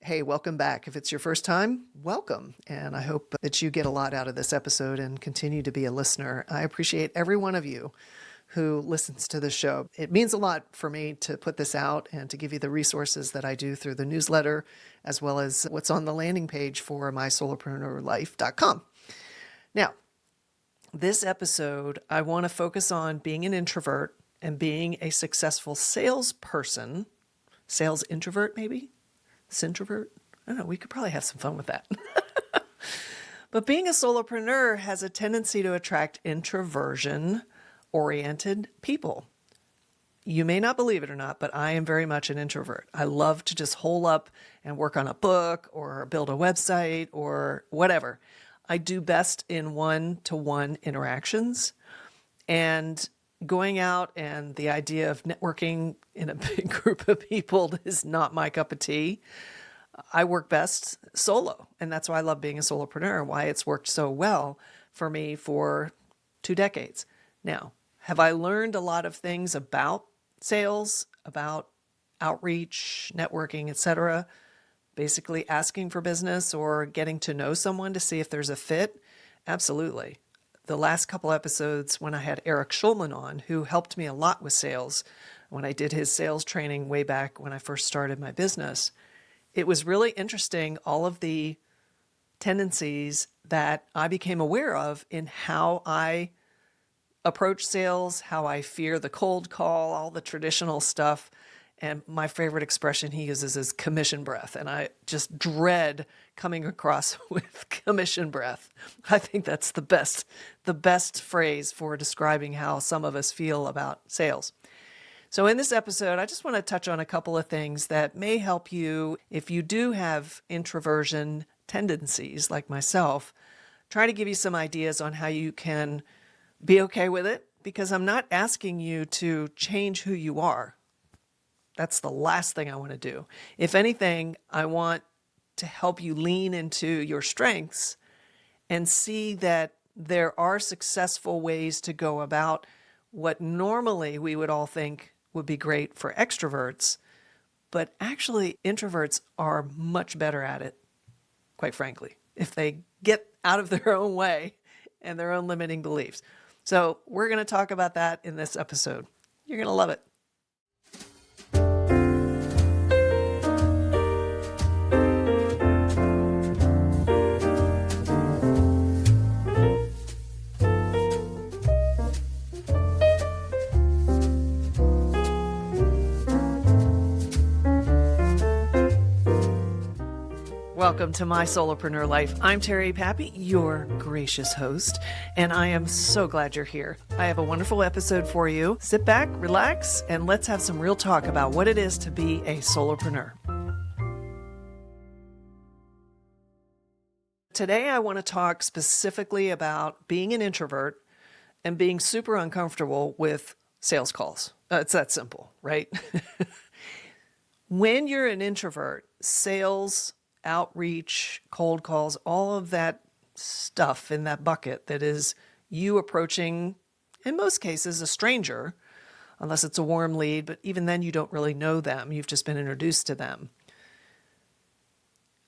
Hey, welcome back. If it's your first time, welcome. And I hope that you get a lot out of this episode and continue to be a listener. I appreciate every one of you who listens to the show. It means a lot for me to put this out and to give you the resources that I do through the newsletter, as well as what's on the landing page for MySolopreneurLife.com. Now, this episode, I want to focus on being an introvert and being a successful salesperson. Sales introvert, maybe? Introvert? I don't know. We could probably have some fun with that. But being a solopreneur has a tendency to attract introversion-oriented people. You may not believe it or not, but I am very much an introvert. I love to just hole up and work on a book or build a website or whatever. I do best in one-to-one interactions, and going out and the idea of networking in a big group of people is not my cup of tea. I work best solo, and that's why I love being a solopreneur, why it's worked so well for me for 2 decades. Now, have I learned a lot of things about sales, about outreach, networking, etc.? Basically asking for business or getting to know someone to see if there's a fit? Absolutely. The last couple episodes when I had Eric Schulman on, who helped me a lot with sales, when I did his sales training way back when I first started my business, it was really interesting, all of the tendencies that I became aware of in how I approach sales, how I fear the cold call, all the traditional stuff. And my favorite expression he uses is commission breath. And I just dread coming across with commission breath. I think that's the best phrase for describing how some of us feel about sales. So in this episode, I just want to touch on a couple of things that may help you if you do have introversion tendencies like myself. Try to give you some ideas on how you can be okay with it, because I'm not asking you to change who you are. That's the last thing I want to do. If anything, I want to help you lean into your strengths and see that there are successful ways to go about what normally we would all think would be great for extroverts, but actually introverts are much better at it, quite frankly, if they get out of their own way and their own limiting beliefs. So we're going to talk about that in this episode. You're going to love it. Welcome to My Solopreneur Life. I'm Terry Pappy, your gracious host, and I am so glad you're here. I have a wonderful episode for you. Sit back, relax, and let's have some real talk about what it is to be a solopreneur. Today, I want to talk specifically about being an introvert and being super uncomfortable with sales calls. It's that simple, right? When you're an introvert, sales, outreach, cold calls, all of that stuff in that bucket that is you approaching, in most cases, a stranger, unless it's a warm lead, but even then you don't really know them. You've just been introduced to them.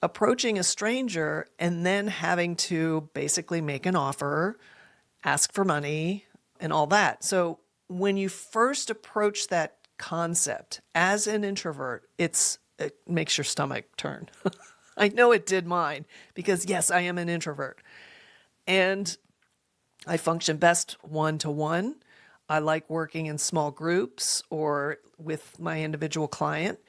Approaching a stranger and then having to basically make an offer, ask for money, and all that. So when you first approach that concept as an introvert, it makes your stomach turn. I know it did mine because, yes, I am an introvert. And I function best one-to-one. I like working in small groups or with my individual client.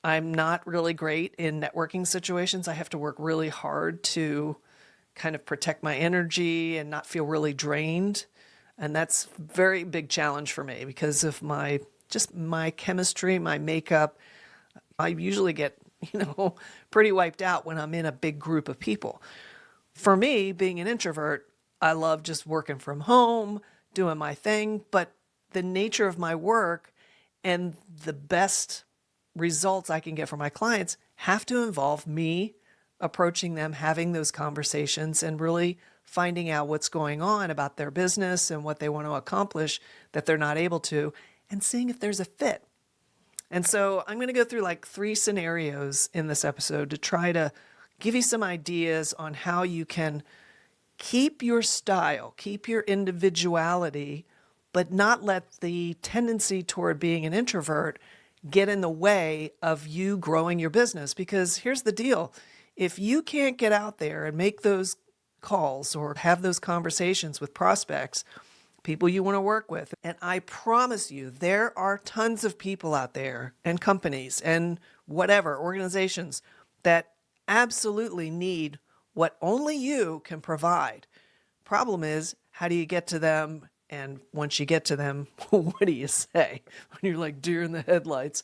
I'm not really great in networking situations. I have to work really hard to kind of protect my energy and not feel really drained. And that's a very big challenge for me because of my chemistry, my makeup. I usually get pretty wiped out when I'm in a big group of people. For me, being an introvert, I love just working from home, doing my thing, but the nature of my work and the best results I can get for my clients have to involve me approaching them, having those conversations, and really finding out what's going on about their business and what they want to accomplish that they're not able to, and seeing if there's a fit. And so I'm going to go through like 3 scenarios in this episode to try to give you some ideas on how you can keep your style, keep your individuality, but not let the tendency toward being an introvert get in the way of you growing your business. Because here's the deal. If you can't get out there and make those calls or have those conversations with prospects, people you want to work with, and I promise you, there are tons of people out there and companies and whatever, organizations that absolutely need what only you can provide. Problem is, how do you get to them? And once you get to them, what do you say when you're like deer in the headlights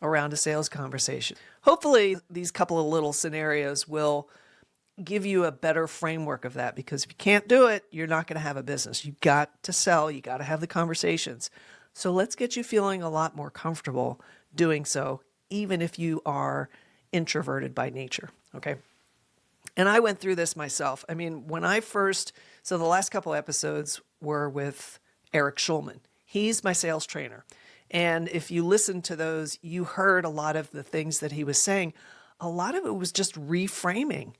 around a sales conversation? Hopefully, these couple of little scenarios will give you a better framework of that, because if you can't do it, you're not going to have a business. You got to sell, you got to have the conversations. So let's get you feeling a lot more comfortable doing so, even if you are introverted by nature. Okay. And I went through this myself. I mean, so the last couple episodes were with Eric Schulman. He's my sales trainer. And if you listen to those, you heard a lot of the things that he was saying. A lot of it was just reframing.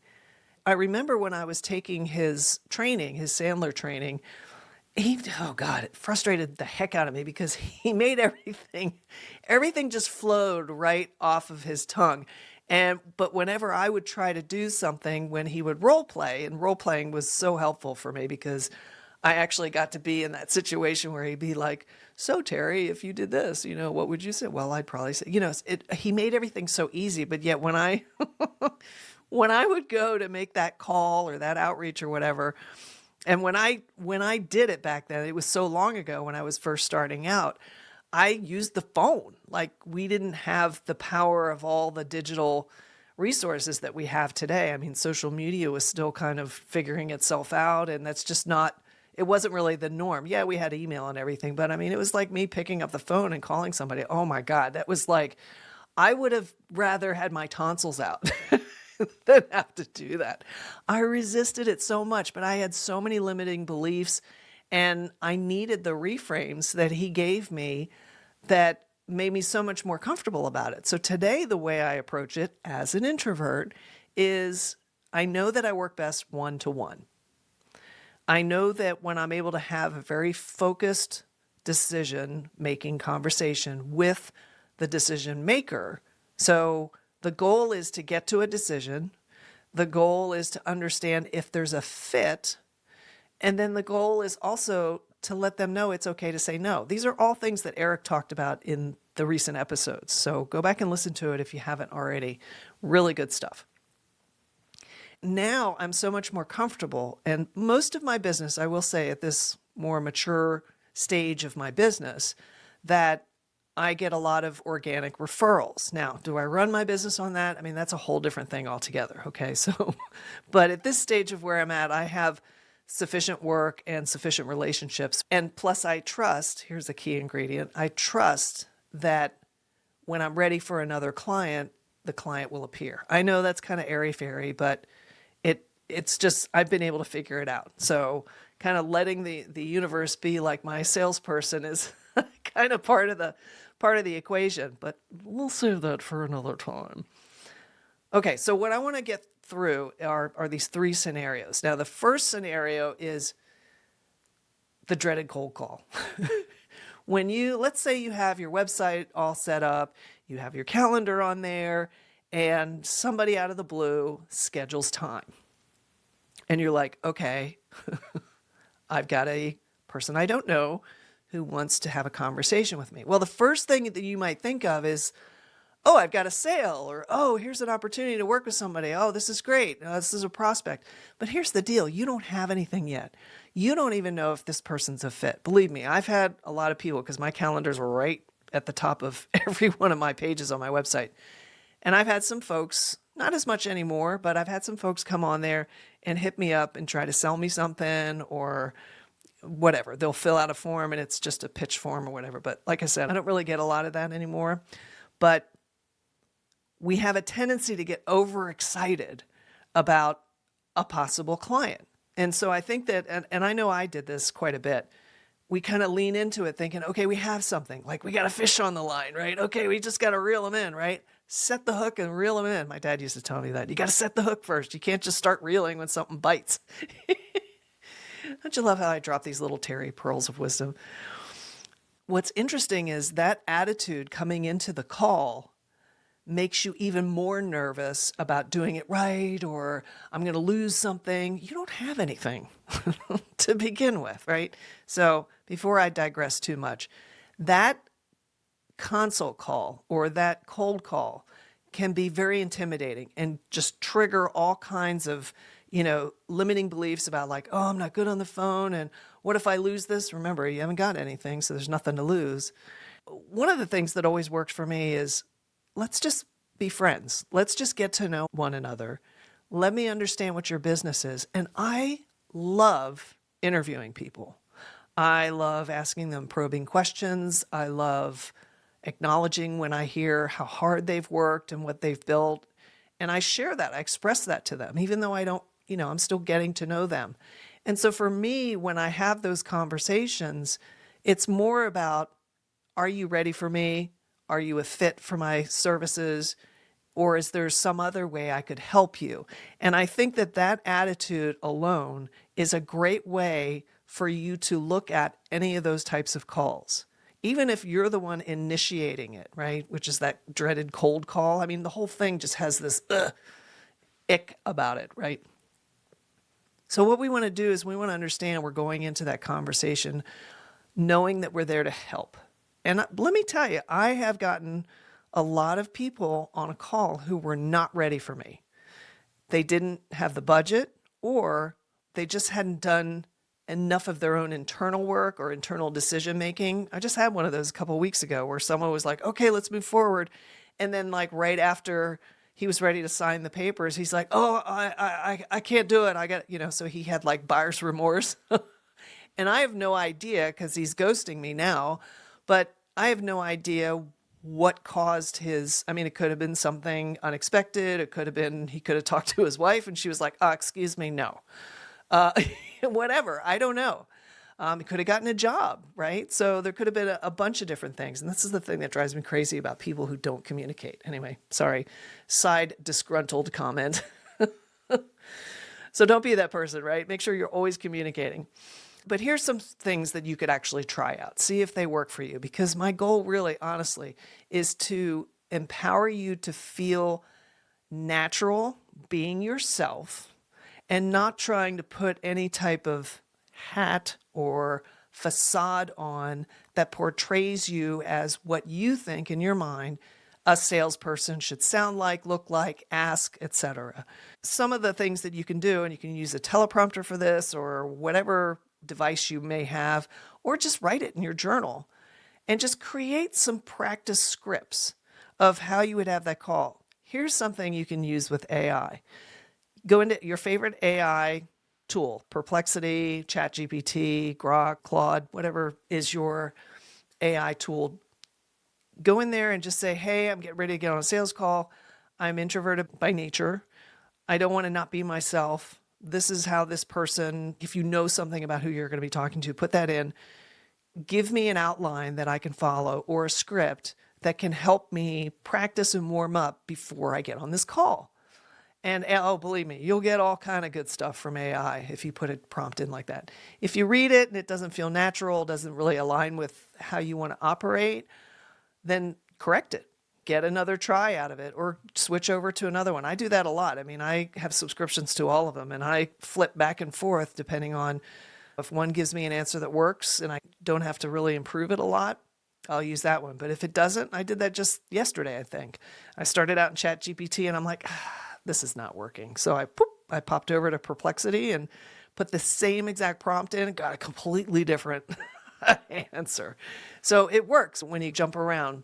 I remember when I was taking his training, his Sandler training, it frustrated the heck out of me because he made everything just flowed right off of his tongue. But whenever I would try to do something when he would role play, and role playing was so helpful for me because I actually got to be in that situation where he'd be like, so Terry, if you did this, what would you say? Well, I'd probably say, he made everything so easy, but yet when I would go to make that call or that outreach or whatever, and when I did it back then, it was so long ago when I was first starting out, I used the phone. Like, we didn't have the power of all the digital resources that we have today. I mean, social media was still kind of figuring itself out, and that's just it wasn't really the norm. Yeah, we had email and everything, but I mean, it was like me picking up the phone and calling somebody. Oh my God, that was like, I would have rather had my tonsils out than have to do that. I resisted it so much, but I had so many limiting beliefs, and I needed the reframes that he gave me that made me so much more comfortable about it. So today, the way I approach it as an introvert is I know that I work best one-to-one. I know that when I'm able to have a very focused decision-making conversation with the decision maker. So the goal is to get to a decision. The goal is to understand if there's a fit. And then the goal is also to let them know it's okay to say no. These are all things that Eric talked about in the recent episodes. So go back and listen to it if you haven't already. Really good stuff. Now I'm so much more comfortable. And most of my business, I will say at this more mature stage of my business, that I get a lot of organic referrals. Now, do I run my business on that? I mean, that's a whole different thing altogether. Okay. So, but at this stage of where I'm at, I have sufficient work and sufficient relationships. And plus I trust, here's the key ingredient, I trust that when I'm ready for another client, the client will appear. I know that's kind of airy-fairy, but it's just, I've been able to figure it out. So kind of letting the universe be like my salesperson is kind of part of the equation, but we'll save that for another time. Okay, so what I want to get through are these 3 scenarios. Now, the first scenario is the dreaded cold call. Let's say you have your website all set up, you have your calendar on there, and somebody out of the blue schedules time. And you're like, okay, I've got a person I don't know who wants to have a conversation with me. Well, the first thing that you might think of is, oh, I've got a sale, or, oh, here's an opportunity to work with somebody. Oh, this is great. This is a prospect. But here's the deal. You don't have anything yet. You don't even know if this person's a fit. Believe me, I've had a lot of people, because my calendars were right at the top of every one of my pages on my website. And I've had some folks, not as much anymore, but I've had some folks come on there and hit me up and try to sell me something or whatever. They'll fill out a form and it's just a pitch form or whatever. But like I said, I don't really get a lot of that anymore. But we have a tendency to get overexcited about a possible client. And so I think that, and I know I did this quite a bit, we kind of lean into it thinking, okay, we have something, like we got a fish on the line, right? Okay, we just got to reel them in, right? Set the hook and reel them in. My dad used to tell me that. You got to set the hook first. You can't just start reeling when something bites. Don't you love how I drop these little Terry pearls of wisdom? What's interesting is that attitude coming into the call makes you even more nervous about doing it right, or I'm going to lose something. You don't have anything to begin with, right? So before I digress too much, that consult call or that cold call can be very intimidating and just trigger all kinds of, limiting beliefs about like, oh, I'm not good on the phone. And what if I lose this? Remember, you haven't got anything, so there's nothing to lose. One of the things that always worked for me is let's just be friends. Let's just get to know one another. Let me understand what your business is. And I love interviewing people. I love asking them probing questions. I love acknowledging when I hear how hard they've worked and what they've built. And I share that. I express that to them, even though I don't, I'm still getting to know them. And so for me, when I have those conversations, it's more about, are you ready for me? Are you a fit for my services? Or is there some other way I could help you? And I think that attitude alone is a great way for you to look at any of those types of calls. Even if you're the one initiating it, right? Which is that dreaded cold call. I mean, the whole thing just has this ick about it, right? So what we want to do is we want to understand we're going into that conversation knowing that we're there to help. And let me tell you, I have gotten a lot of people on a call who were not ready for me. They didn't have the budget, or they just hadn't done enough of their own internal work or internal decision making. I just had one of those a couple of weeks ago where someone was like, okay, let's move forward. And then like right after he was ready to sign the papers, he's like, oh, I can't do it. I got, so he had like buyer's remorse. And I have no idea, because he's ghosting me now, but I have no idea what caused it could have been something unexpected. It could have been, he could have talked to his wife and she was like, excuse me, no. Whatever, I don't know. He could have gotten a job, right? So there could have been a bunch of different things. And this is the thing that drives me crazy about people who don't communicate. Anyway, sorry, side disgruntled comment. So don't be that person, right? Make sure you're always communicating. But here's some things that you could actually try out. See if they work for you. Because my goal really, honestly, is to empower you to feel natural being yourself and not trying to put any type of hat or facade on that portrays you as what you think in your mind a salesperson should sound like, look like, ask, etc. Some of the things that you can do, and you can use a teleprompter for this or whatever device you may have, or just write it in your journal and just create some practice scripts of how you would have that call. Here's something you can use with AI. Go into your favorite AI tool, Perplexity, ChatGPT, Grok, Claude, whatever is your AI tool. Go in there and just say, hey, I'm getting ready to get on a sales call. I'm introverted by nature. I don't want to not be myself. This is how this person, if you know something about who you're going to be talking to, put that in. Give me an outline that I can follow or a script that can help me practice and warm up before I get on this call. And believe me, you'll get all kind of good stuff from AI if you put a prompt in like that. If you read it and it doesn't feel natural, doesn't really align with how you want to operate, then correct it. Get another try out of it or switch over to another one. I do that a lot. I mean, I have subscriptions to all of them and I flip back and forth depending on if one gives me an answer that works and I don't have to really improve it a lot, I'll use that one. But if it doesn't, I did that just yesterday, I think. I started out in ChatGPT and I'm like, this is not working. So I popped over to Perplexity and put the same exact prompt in and got a completely different answer. So it works when you jump around.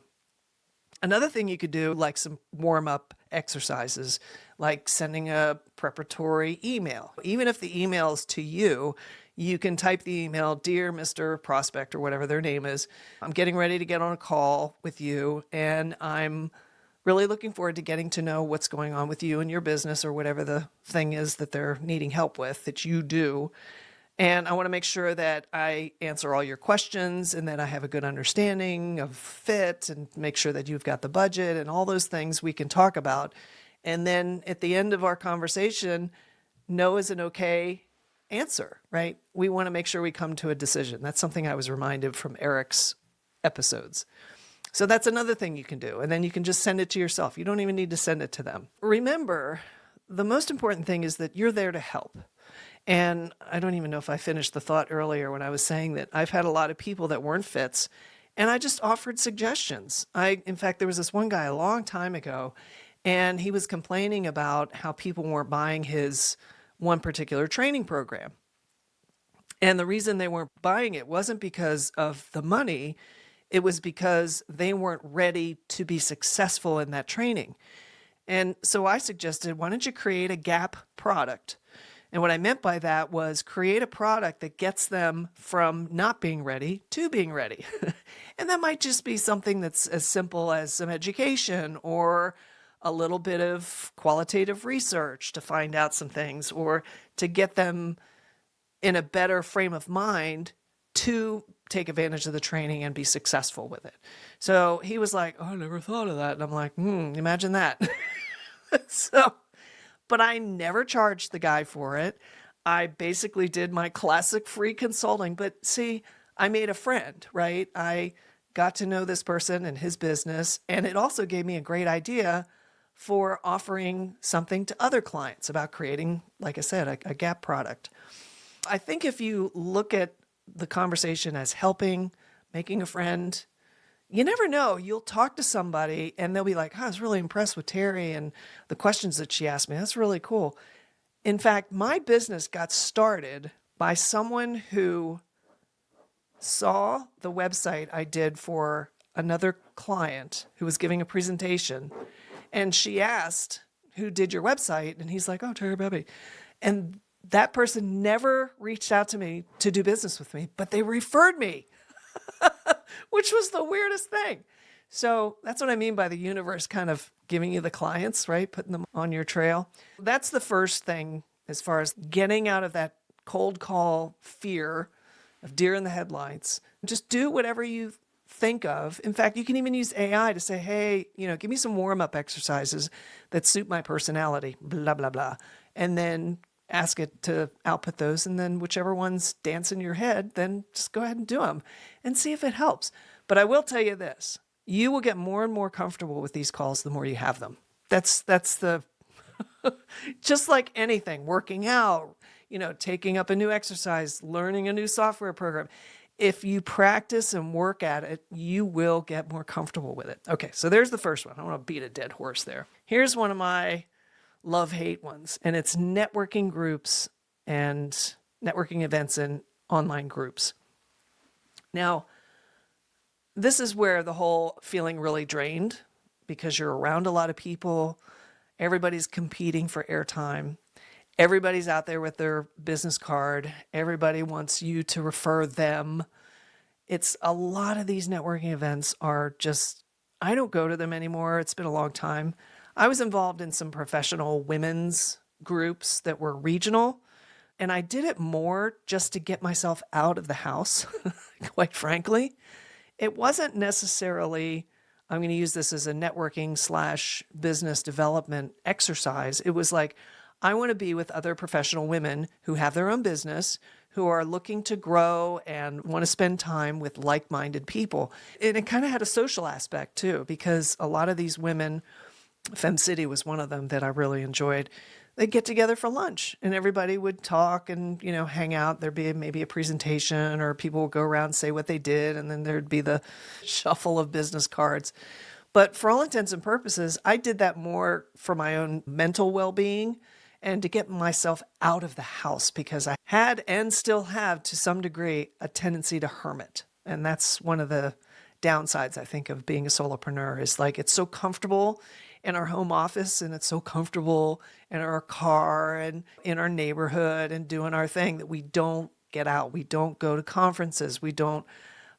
Another thing you could do, like some warm-up exercises, like sending a preparatory email. Even if the email is to you, you can type the email, Dear Mr. Prospect, or whatever their name is. I'm getting ready to get on a call with you, and I'm really looking forward to getting to know what's going on with you and your business or whatever the thing is that they're needing help with that you do. And I want to make sure that I answer all your questions and that I have a good understanding of fit and make sure that you've got the budget and all those things we can talk about. And then at the end of our conversation, no is an okay answer, right? We want to make sure we come to a decision. That's something I was reminded from Eric's episodes. So that's another thing you can do. And then you can just send it to yourself. You don't even need to send it to them. Remember, the most important thing is that you're there to help. And I don't even know if I finished the thought earlier when I was saying that I've had a lot of people that weren't fits, and I just offered suggestions. In fact, there was this one guy a long time ago, and he was complaining about how people weren't buying his one particular training program. And the reason they weren't buying it wasn't because of the money. It was because they weren't ready to be successful in that training. And so I suggested, why don't you create a gap product? And what I meant by that was create a product that gets them from not being ready to being ready. And that might just be something that's as simple as some education or a little bit of qualitative research to find out some things, or to get them in a better frame of mind to take advantage of the training and be successful with it. So he was like, oh, I never thought of that. And I'm like, imagine that. But I never charged the guy for it. I basically did my classic free consulting. But see, I made a friend, right? I got to know this person and his business. And it also gave me a great idea for offering something to other clients about creating, like I said, a gap product. I think if you look at the conversation as helping, making a friend, you never know. You'll talk to somebody and they'll be like, I was really impressed with Terry and the questions that she asked me. That's really cool. In fact, my business got started by someone who saw the website I did for another client who was giving a presentation. And she asked, who did your website? And he's like, oh, Terry Bebby. And that person never reached out to me to do business with me, but they referred me. Which was the weirdest thing. So that's what I mean by the universe kind of giving you the clients, right? Putting them on your trail. That's the first thing as far as getting out of that cold call fear of deer in the headlights. Just do whatever you think of. In fact, you can even use AI to say, hey, give me some warm-up exercises that suit my personality, blah, blah, blah. And then ask it to output those, and then whichever ones dance in your head, then just go ahead and do them and see if it helps. But I will tell you this, you will get more and more comfortable with these calls the more you have them. That's the, just like anything, working out, taking up a new exercise, learning a new software program. If you practice and work at it, you will get more comfortable with it. Okay, so there's the first one. I don't want to beat a dead horse there. Here's one of my love-hate ones, and it's networking groups and networking events and online groups. Now, this is where the whole feeling really drained, because you're around a lot of people, everybody's competing for airtime, everybody's out there with their business card, everybody wants you to refer them. It's a lot of these networking events are just, I don't go to them anymore. It's been a long time. I was involved in some professional women's groups that were regional, and I did it more just to get myself out of the house, quite frankly. It wasn't necessarily, I'm going to use this as a networking / business development exercise. It was like, I want to be with other professional women who have their own business, who are looking to grow and want to spend time with like-minded people. And it kind of had a social aspect too, because a lot of these women, Fem City was one of them that I really enjoyed. They'd get together for lunch and everybody would talk and, hang out. There'd be maybe a presentation, or people would go around and say what they did. And then there'd be the shuffle of business cards. But for all intents and purposes, I did that more for my own mental well-being and to get myself out of the house, because I had and still have to some degree a tendency to hermit. And that's one of the downsides, I think, of being a solopreneur, is like it's so comfortable in our home office and it's so comfortable in our car and in our neighborhood and doing our thing that we don't get out. We don't go to conferences. We don't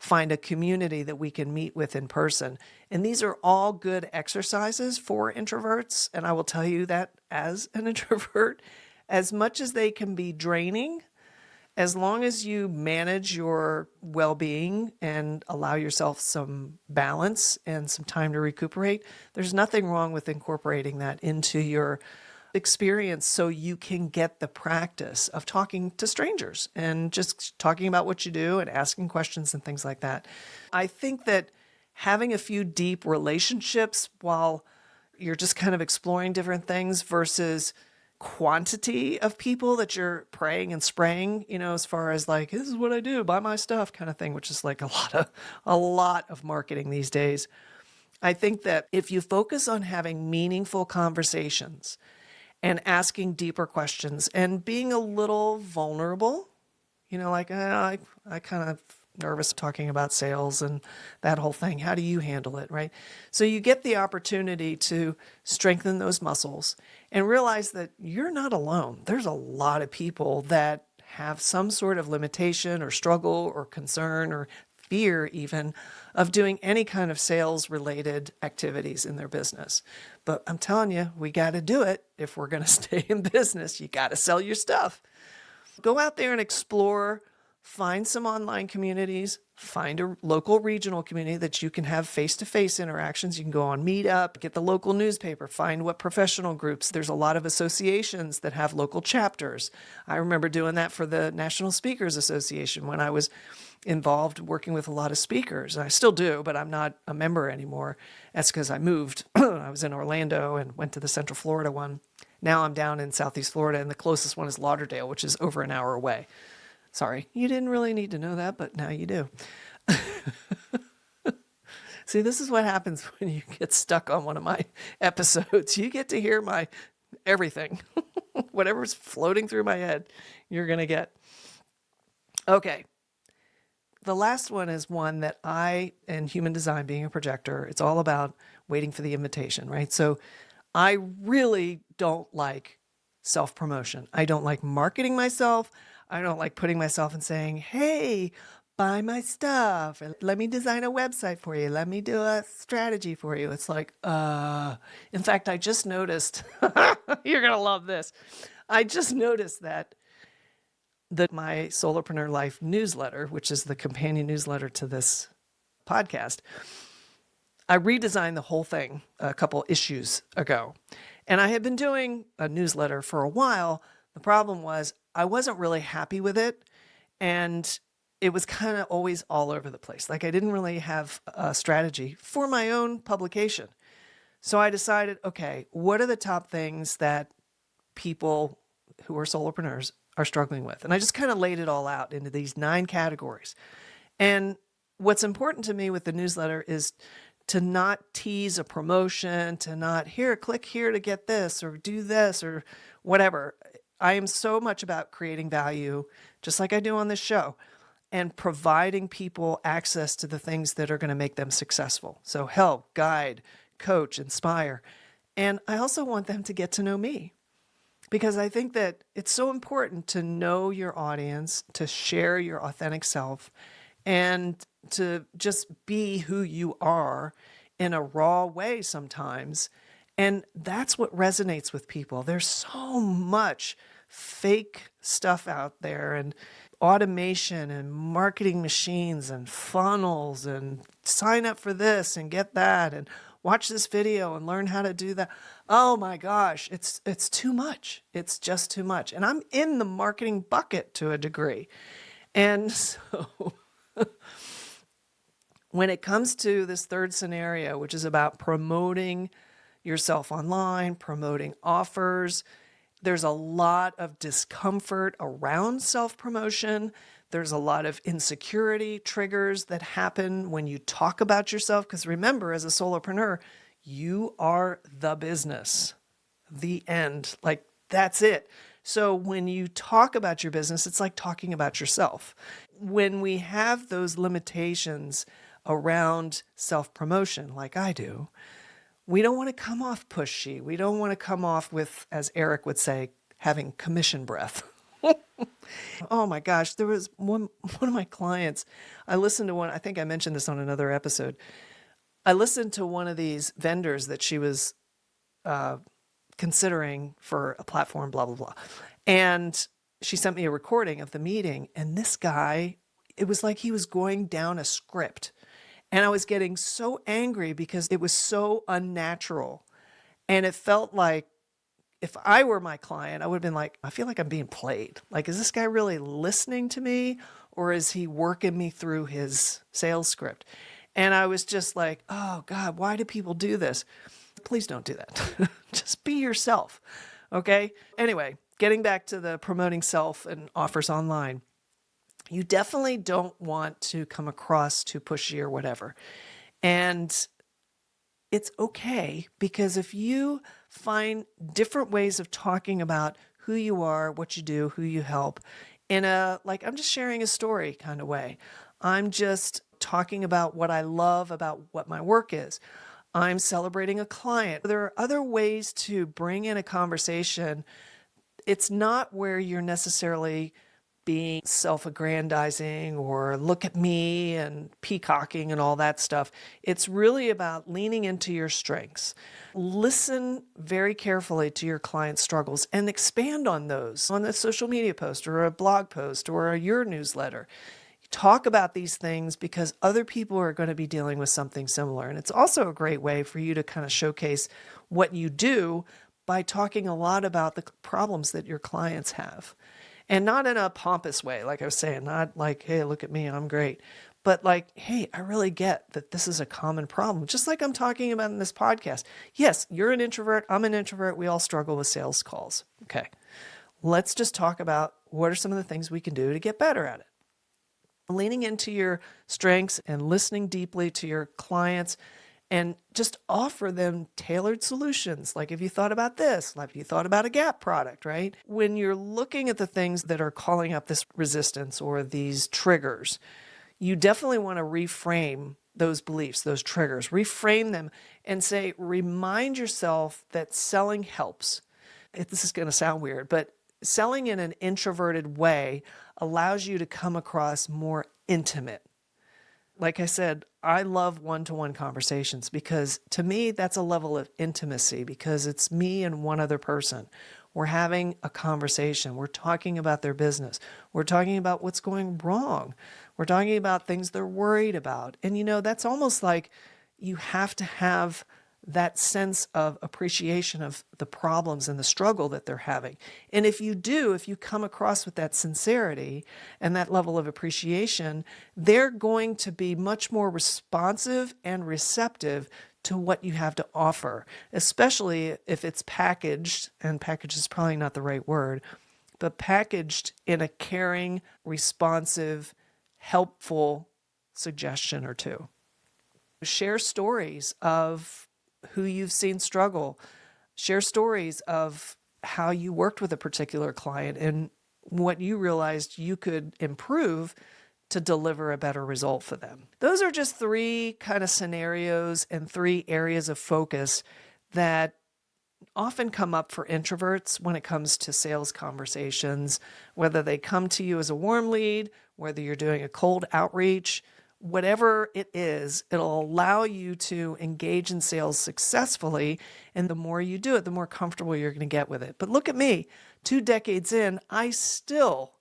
find a community that we can meet with in person. And these are all good exercises for introverts. And I will tell you that as an introvert, as much as they can be draining, as long as you manage your well-being and allow yourself some balance and some time to recuperate, there's nothing wrong with incorporating that into your experience so you can get the practice of talking to strangers and just talking about what you do and asking questions and things like that. I think that having a few deep relationships while you're just kind of exploring different things versus quantity of people that you're praying and spraying, as far as like, this is what I do, buy my stuff kind of thing, which is like a lot of marketing these days. I think that if you focus on having meaningful conversations and asking deeper questions and being a little vulnerable, like I kind of nervous talking about sales and that whole thing. How do you handle it, right? So you get the opportunity to strengthen those muscles and realize that you're not alone. There's a lot of people that have some sort of limitation or struggle or concern or fear even of doing any kind of sales related activities in their business. But I'm telling you, we got to do it if we're going to stay in business. You got to sell your stuff. Go out there and explore. Find some online communities, find a local regional community that you can have face-to-face interactions. You can go on Meetup, get the local newspaper, find what professional groups. There's a lot of associations that have local chapters. I remember doing that for the National Speakers Association when I was involved working with a lot of speakers. I still do, but I'm not a member anymore. That's because I moved. I was in Orlando and went to the Central Florida one. Now I'm down in Southeast Florida, and the closest one is Lauderdale, which is over an hour away. Sorry, you didn't really need to know that, but now you do. See, this is what happens when you get stuck on one of my episodes. You get to hear my everything. Whatever's floating through my head, you're going to get. Okay. The last one is one that in human design, being a projector, it's all about waiting for the invitation, right? So I really don't like self-promotion. I don't like marketing myself. I don't like putting myself and saying, hey, buy my stuff. Let me design a website for you. Let me do a strategy for you. It's like, in fact, I just noticed, you're going to love this. I just noticed that My Solopreneur Life newsletter, which is the companion newsletter to this podcast, I redesigned the whole thing a couple issues ago. And I had been doing a newsletter for a while. The problem was I wasn't really happy with it. And it was kind of always all over the place. Like I didn't really have a strategy for my own publication. So I decided, okay, what are the top things that people who are solopreneurs are struggling with? And I just kind of laid it all out into these 9 categories. And what's important to me with the newsletter is to not tease a promotion, to not click here to get this or do this or whatever. I am so much about creating value, just like I do on this show, and providing people access to the things that are going to make them successful. So help, guide, coach, inspire. And I also want them to get to know me, because I think that it's so important to know your audience, to share your authentic self, and to just be who you are in a raw way sometimes. And that's what resonates with people. There's so much fake stuff out there, and automation and marketing machines and funnels and sign up for this and get that and watch this video and learn how to do that. Oh my gosh, it's too much. It's just too much. And I'm in the marketing bucket to a degree. And so when it comes to this third scenario, which is about promoting yourself online, promoting offers, there's a lot of discomfort around self-promotion. There's a lot of insecurity triggers that happen when you talk about yourself. Because remember, as a solopreneur, you are the business, the end. Like, that's it. So when you talk about your business, it's like talking about yourself. When we have those limitations around self-promotion, like I do, we don't want to come off pushy. We don't want to come off with, as Eric would say, having commission breath. Oh my gosh, there was one of my clients. I listened to one, I think I mentioned this on another episode. I listened to one of these vendors that she was considering for a platform, blah, blah, blah. And she sent me a recording of the meeting, and this guy, it was like he was going down a script. And I was getting so angry because it was so unnatural. And it felt like if I were my client, I would have been like, I feel like I'm being played. Like, is this guy really listening to me, or is he working me through his sales script? And I was just like, oh God, why do people do this? Please don't do that. Just be yourself. Okay. Anyway, getting back to the promoting self and offers online. You definitely don't want to come across too pushy or whatever. And it's okay, because if you find different ways of talking about who you are, what you do, who you help, in a, like, I'm just sharing a story kind of way. I'm just talking about what I love about what my work is. I'm celebrating a client. There are other ways to bring in a conversation. It's not where you're necessarily being self-aggrandizing or look at me and peacocking and all that stuff. It's really about leaning into your strengths. Listen very carefully to your client's struggles and expand on those on a social media post or a blog post or your newsletter. Talk about these things because other people are going to be dealing with something similar. And it's also a great way for you to kind of showcase what you do by talking a lot about the problems that your clients have. And not in a pompous way, like I was saying, not like, hey, look at me, I'm great. But like, hey, I really get that this is a common problem. Just like I'm talking about in this podcast. Yes, you're an introvert, I'm an introvert, we all struggle with sales calls. Okay, let's just talk about what are some of the things we can do to get better at it. Leaning into your strengths and listening deeply to your clients and just offer them tailored solutions. Like, if you thought about this, like if you thought about a Gap product, right? When you're looking at the things that are calling up this resistance or these triggers, you definitely want to reframe those beliefs, those triggers, reframe them and say, remind yourself that selling helps. This is going to sound weird, but selling in an introverted way allows you to come across more intimate. Like I said, I love one-to-one conversations because to me, that's a level of intimacy because it's me and one other person. We're having a conversation. We're talking about their business. We're talking about what's going wrong. We're talking about things they're worried about. And that's almost like you have to have that sense of appreciation of the problems and the struggle that they're having. And if you come across with that sincerity and that level of appreciation, they're going to be much more responsive and receptive to what you have to offer, especially if it's packaged, and packaged is probably not the right word, but packaged in a caring, responsive, helpful suggestion or two. Share stories of who you've seen struggle. Share stories of how you worked with a particular client and what you realized you could improve to deliver a better result for them. Those are just 3 kind of scenarios and 3 areas of focus that often come up for introverts when it comes to sales conversations, whether they come to you as a warm lead, whether you're doing a cold outreach, whatever it is, it'll allow you to engage in sales successfully. And the more you do it, the more comfortable you're going to get with it. But look at me, 2 decades in, I still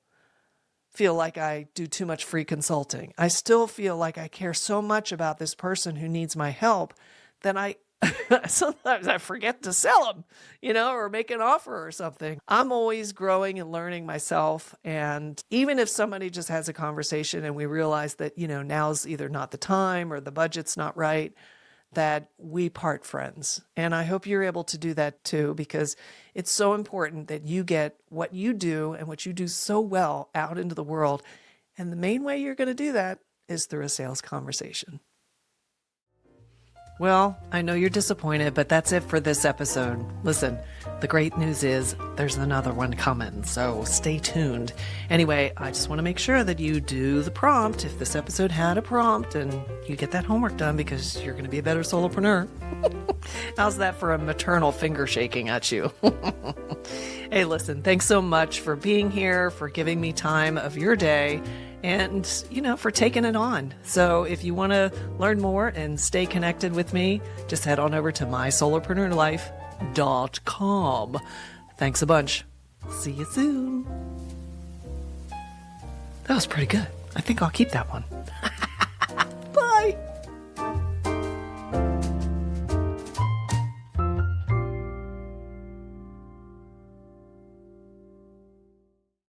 feel like I do too much free consulting. I still feel like I care so much about this person who needs my help that sometimes I forget to sell them, or make an offer or something. I'm always growing and learning myself. And even if somebody just has a conversation and we realize that, now's either not the time or the budget's not right, that we part friends. And I hope you're able to do that too, because it's so important that you get what you do and what you do so well out into the world. And the main way you're going to do that is through a sales conversation. Well, I know you're disappointed, but that's it for this episode. Listen, the great news is there's another one coming, so stay tuned. Anyway, I just want to make sure that you do the prompt. If this episode had a prompt, and you get that homework done because you're going to be a better solopreneur. How's that for a maternal finger shaking at you? Hey, listen, thanks so much for being here, for giving me time of your day, and, for taking it on. So if you want to learn more and stay connected with me, just head on over to MySolopreneurLife.com. Thanks a bunch. See you soon. That was pretty good. I think I'll keep that one.